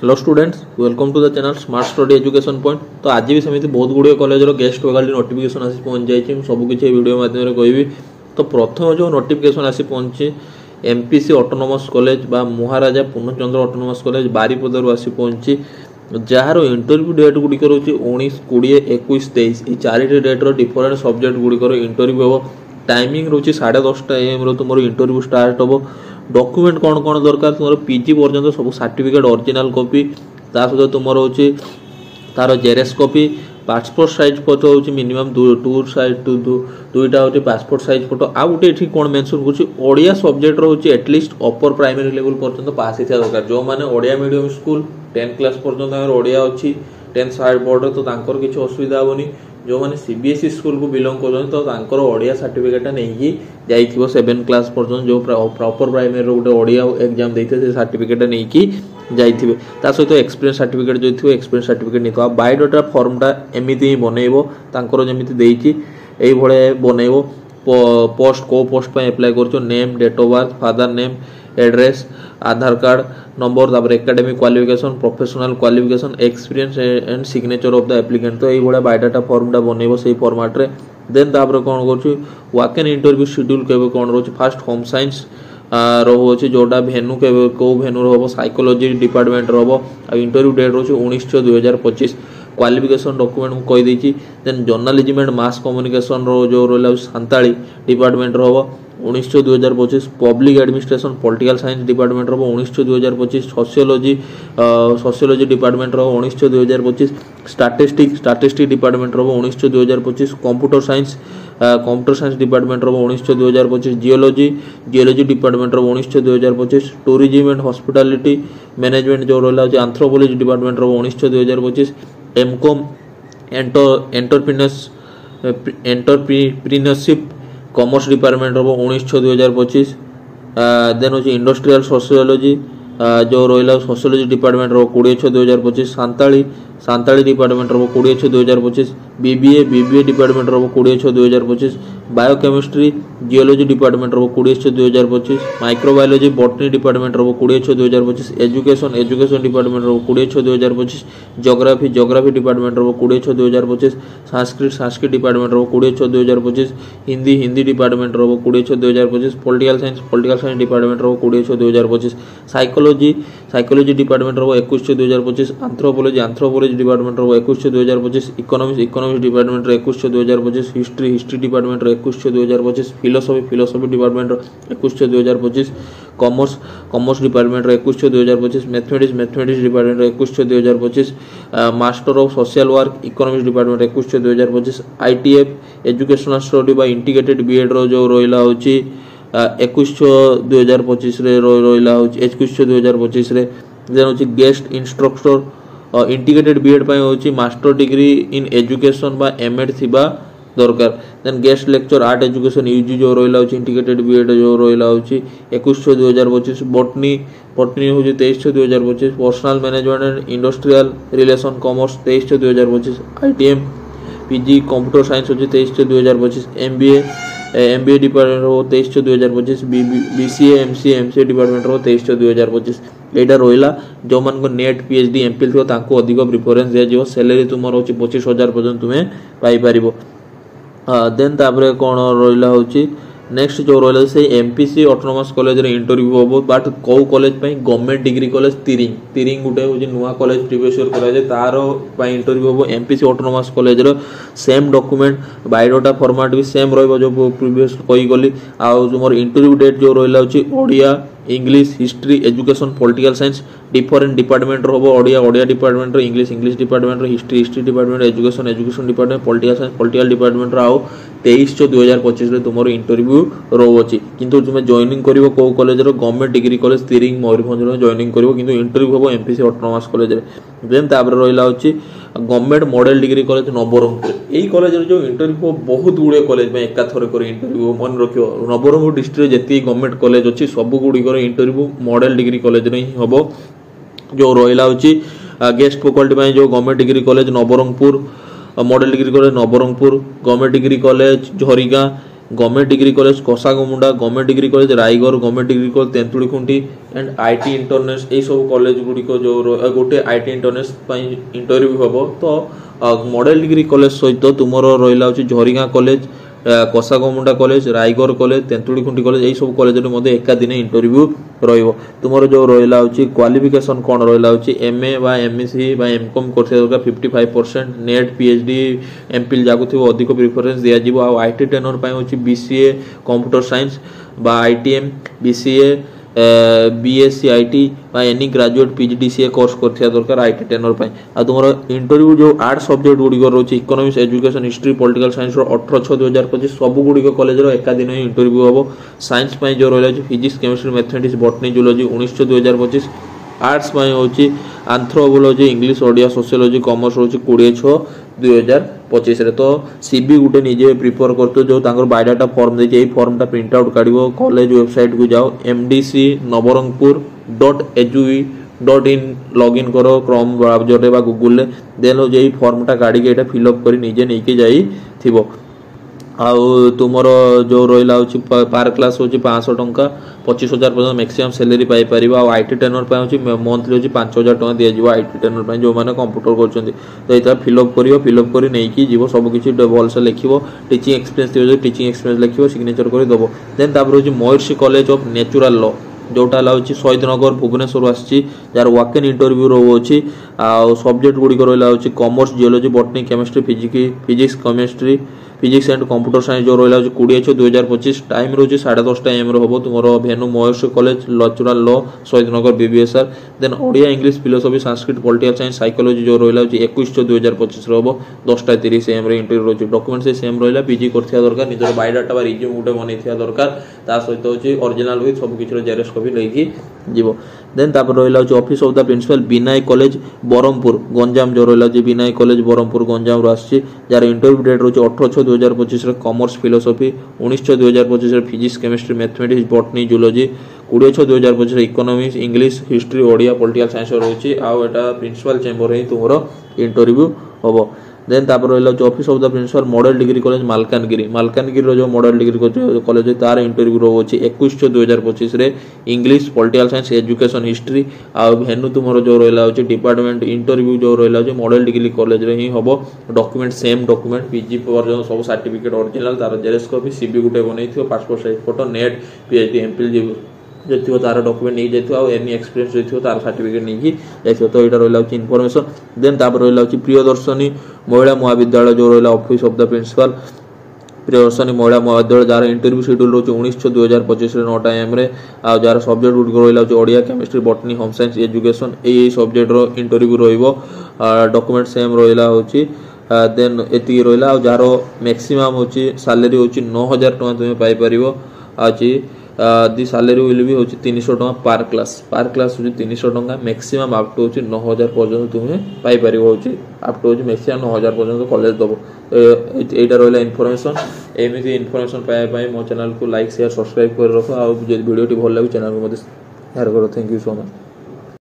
Hello students, welcome to the channel smart study education point. तो आज भी सेमती बहुत गुड़े कॉलेज गेस्ट फैकल्टी नोटिफिकेशन आसी पहुंच जाए सबकि वीडियो माध्यम कहबी। तो प्रथम जो नोटिफिकेशन आसी पहुंची एमपीसी ऑटोनोमस कॉलेज बा महाराजा पूर्णचंद्र ऑटोनोमस कॉलेज बारिपदारू आसी पहुंची, जार इंटरव्यू डेट गुड़िक रोचे 19, 20, 21, 23 ये चारिटी डेट्र डिफरेन्ट सब्जेक्ट गुड़िकर इंटरव्यू हम। टाइमिंग रोचे 10:30 AM तुम इंटरव्यू स्टार्ट हम। डॉक्यूमेंट कौन कौन दरकार तुम पीजी पर्यंत सब सर्टिफिकेट ओरिजिनल कॉपी सहित तुम हूँ तार xerox copy passport size photo हूँ मिनिमम टू साइज दुईटा हूँ पासपोर्ट साइज फोटो। आउ गोटे कौन मेंशन करिया सब्जेक्ट हूँ एटलिस्ट अपर प्राइमरी लेवल पर्यंत पास होता दरकार। जो मैंने Odia medium school 10th class पर्यंत ओडिया अच्छी 10th साइड बोर्ड तो किसी असुविधा हेनी। जो मैंने सीबीएसई स्कूल को बिलोंग कर तो ओडिया सर्टिफिकेट नहीं जाइए 7th क्लास पर्यंत जो प्रॉपर प्राइमरी गोटे ओडिया एग्जाम देते से सर्टिफिकेट नहीं जाइए। सहित एक्सपीरियंस सर्टिफिकेट जो थी एक्सपीरियंस सर्टिफिकेट नहीं तो बायोडाटा फॉर्मटा एमती ही बनइब जमी देती बनइब। पोस्ट को पोस्ट पर एप्लाई कर name date of birth father name address Aadhaar card number तापर academic qualification professional qualification experience and signature of the applicant. तो ये बायोडाटा फॉर्मटा बनइब से फॉर्मेट रे। देन तापर कौन कर वॉक इन इंटरव्यू शेड्यूल केबे कौन रोचे फास्ट होम साइंस रोचे जोटा भेन्यू के कौ भेन्यू हम साइकोलॉजी डिपार्टमेंट हम। इंटरव्यू डेट रोचे 19/6/2025। क्वालिफिकेशन डॉक्यूमेंट कहीदे। Then journalism and mass communication जो रहा सांताली डिपार्टमेंट हम 19/6/2025। Public administration political science department हम 19/6/2025। सोशियोलॉजी डिपार्टमेंट हम 19/6/2025। स्टैटिस्टिक्स डिपार्टमेंट हम 19/6/2025। कंप्यूटर साइंस डिपार्टमेंट हम 19/6/2025। जियोलॉजी डिपार्टमेंट हम 19/6/2025। टूरिज्म एंड हॉस्पिटैलिटी मैनेजमेंट जो रहा एंथ्रोपोलॉजी डिपार्टमेंट हम 19/6/2025। एमकॉम एंटरप्रीनरशिप कॉमर्स डिपार्टमेंट हम 19/6/2025। देन हूँ इंडस्ट्रियल सोशियोलॉजी जो रहा सोशियोलॉजी डिपार्टमेंट हम 20/6/2025। सांताली डिपार्टमेंट हम 20/6/2025। बीबीए डिपार्टमेंट हम 20/6/2025। बायोकेमिस्ट्री जियोलॉजी डिपार्टमेंट हम 20/6/2025। माइक्रोबायोलॉजी बॉटनी डिपार्टमेंट हम 20/6/2025। एजुकेशन डिपार्टमेंट हम 20/6/2025। ज्योग्राफी डिपार्टमेंट हम 20/6/2025। संस्कृत डिपार्टमेंट हम 20/6/2025। हिंदी डिपार्टमेंट हम 20/6/2025। पॉलिटिकल साइंस डिपार्टमेंट हम 20/6/2025। साइकोलॉजी डिपार्टमेंट हम 21/6/2025। एंथ्रोपोलॉजी डिपार्टमेंट हम 21/6/2025। Economics department 21/6/2025। History department 21/6/2025। Philosophy department 21/6/2025। Commerce department 21/6/2025। Mathematics department 21/6/2025। Master of social work economics department 21/6/2025। ITF educational study बा integrated BEd जो रहा हूँ 21/6/2025 रहा हूँ 21/6/2025। देन हूँ गेस्ट इंस्ट्रक्टर इंटीग्रेटेड बीएड हूँ मास्टर डिग्री इन एजुकेशन बा एमएड थिबा दरकार। Then guest lecture art education UG जो रहा हूँ इंटीग्रेटेड बीएड जो रहा हूँ 21/6/2025। बॉटनी हूँ 23/6/2025। Personal management and industrial relation commerce 23/6/2025। ITM PG computer science हूँ 23/6/2025। MBA डिपार्टमेंट हो 23/6/2025। BCA MCA डिपार्टमेंट हो 23/6/2025। यहाँ रहा जो मान नेट PhD MPhil थो अधिक प्रिफरेन्स दिज्व। सैलरी तुम हूँ 25,000 पर्यटन तुम्हें पाइपर। देन तापर कौन रहा हूँ नेक्स्ट जो रहा से एमपीसी ऑटोनोमस कॉलेज रे इंटरव्यू हम। बट कौ कॉलेज गवर्नमेंट डिग्री कॉलेज तिरिंग गोटे हूँ नुआ कॉलेज प्रिवियस ईयर कराए तार इंटरव्यू हम। MPC autonomous college same document biodata format भी सेम रही जो प्रिवियस कहीगली। आउ तुम इंटरव्यू डेट जो रहा हूँ Odia English history education political science different department हम। Odia department English department history department education department political department आउ 23/6/2025 तुम इंटरव्यू रोचे। किंतु तुम्हें जॉइनिंग कर कौ college government degree college Tiring Mayurbhanj joining कर किंतु इंटरव्यू हम एमपीसी ऑटोनोमस कॉलेज। देन तापर रहा हूँ government model degree college Nabarangpur. यही कॉलेज जो इंटरव्यू बहुत गुड़े कॉलेज में एकाथर कर इंटरव्यू मन रख। नवरंगपुर डिस्ट्रिक्ट जितनी गवर्नमेंट कॉलेज अच्छी सब गुड़िकर इंटरव्यू मॉडल डिग्री कॉलेज में ही हम। जो रहा हूँ गेस्ट फैकल्टी जो government degree college Nabarangpur model degree college Nabarangpur government degree college Jharigaon government degree college Kosagumuda, government degree college रायगढ़, government degree college Tentulikhunti and IT इंटरनेस यही सब कॉलेज गुड़िक जो गोटे आईटी इंटरनेस इंटरव्यू हम। तो मॉडल डिग्री कॉलेज सहित तुम रहा झरिगा कॉलेज, कोसागमुंडा कॉलेज, रायगढ़ कॉलेज, तेंतुड़ीखुंटी कॉलेज यही सब कॉलेज एका दिन इंटरव्यू रुम जो रहा क्वालिफिकेशन कौन रहा एमए बा एमएससी बा एमकॉम कर दरकार 55%, नेट पीएचडी एमफिल जहाँ थी अधिक प्रिफरेन्स दिज्व। आईटी टेनर हूँ बीसीए कंप्यूटर साइंस बा आईटीएम, बीसीए बीएससी आईटी बा एनी ग्रेजुएट पीजीडीसीए कोर्स कर दरकार आईटी टेनर आ तुम इंटरव्यू जो आर्ट सब्जेक्ट गुड़िक रोचे economics, education, history, political science 18/6/2025 सब गुड़िक कॉलेज एका दिन इंटरव्यू हम। साइंस जो रहा physics, chemistry, mathematics, botany, zoology 19/6/2025, arts हूँ anthropology, English, Odia, sociology, commerce हूँ 20/6/2025। तो सीबी गुटे निजे प्रिपेयर करते जो बायोडाटा फॉर्म देखिए फॉर्मटा प्रिंट आउट काढ़ कॉलेज वेबसाइट को जाओ mdcnabarangpur.edu.in लॉगिन करो क्रोम ब्राउजर रे बा गूगल रे देन जो फॉर्मटा काढ़ी एटा फिलअप कर निजे नहीं जाई थिबो। आउ तुमर जो रहा पार क्लास हूँ 500 टंका 25,000 पर्यटन मैक्सिमम सैलरी पाइपर। आईटी टेनर हूँ मंथली हूँ 5,000 टंका दिज्व आईटी टेनर जो मैंने कंप्यूटर कर तो ये फिलअप कर नहीं जीव सबकि भलसे लिख टीचिंग एक्सपीरियंस थी टीचिंग एक्सपीरियंस लिख सिग्नेचर कर दब। देन हूँ महर्षि कॉलेज ऑफ नेचुरल लॉ जोटा हूँ शहीदनगर भुवनेश्वर आसी जार वॉक इन इंटरव्यू रोचे। सब्जेक्ट गुड़िक रहा हूँ commerce, geology, botany, chemistry, physics chemistry, physics and computer science जो रहा है 20/6/2025 टाइम रोचे 10:30 AM हम। तुम venue Maharshi college natural law Sahidnagar BBSR. Then Odia, English, philosophy, Sanskrit, political science, psychology जो रहा है 21/6/2025 हम 10:30 AM इंटरव्यू रोचे। डॉक्यूमेंट सेम रहा पीजी कर दरकार निज बायोडाटा बा रिज्यूम गोटे बनई दरकार ता सहित हूँ ओरिजिनल विथ सब किसी जेरक्स कॉपी लेकिन जीव। देन रहा office of the principal Vinayak college Berhampur Ganjam जो रहा है विनायक कॉलेज बरहमपुर गंजाम आसी जार इंटरव्यू डेट रोचे 18/6/2025 commerce philosophy, 19/6/2025 physics chemistry mathematics botany zoology, 20/6/2025 economics English history Odia political science रोचे। आटा प्रिंसिपल चेम्बर ही तुम इंटरव्यू हम। देन रहा office of the principal model degree college Malkangiri जो मॉडल डिग्री कॉलेज तार इंटरव्यू रोचे 21/6/2025 English political science education history. Venue तुम जो रहा है डिपार्टमेंट इंटरव्यू जो रहा है मॉडल डिग्री कॉलेज ही हम। डॉक्यूमेंट सेम डॉक्यूमेंट पीजी पर्यटन सब सर्टिफिकेट ओरिजिनल तार जेरक्स कॉपी सीबी गुटे बनई passport size photo net PhD MPhil जो तार डॉक्यूमेंट नहीं जाइए एनी एक्सपीरियंस जो तार सर्टिफिकेट नहीं जाइए। तो यहाँ रहा इनफॉरमेशन। देन रहा प्रियदर्शनी महिला महाविद्यालय जो रहा office of the principal Priyadarshini Mahila Mahavidyalaya jar interview schedule रोचे 19/6/2025 9 AM जार सब्जेक्ट गुड़िक रहा Odia chemistry botany home science education यही सब्जेक्टर इंटरव्यू डॉक्यूमेंट सेम रहा हूँ। देन ये रहा जार मैक्सिमम हूँ सैलरी हूँ 9,000 टंका तुम्हें पाइपर। आज दी सैलरी विल भी हूँ 300 टंका पार क्लास हूँ 300 टंका मैक्सिमम अप टू हूँ 9,000 पर्यटन तुम्हें पाइपर अप टू हूँ मैक्सिमम 9,000 पर्यटन कॉलेज दब। यहाँ रहा इनफॉरमेशन एमती इनफॉरमेशन पाइबा मो चैनल को लाइक शेयर सब्सक्राइब कर रख। आ वीडियो भल लगे चैनल को शेयर करो। Thank you so much.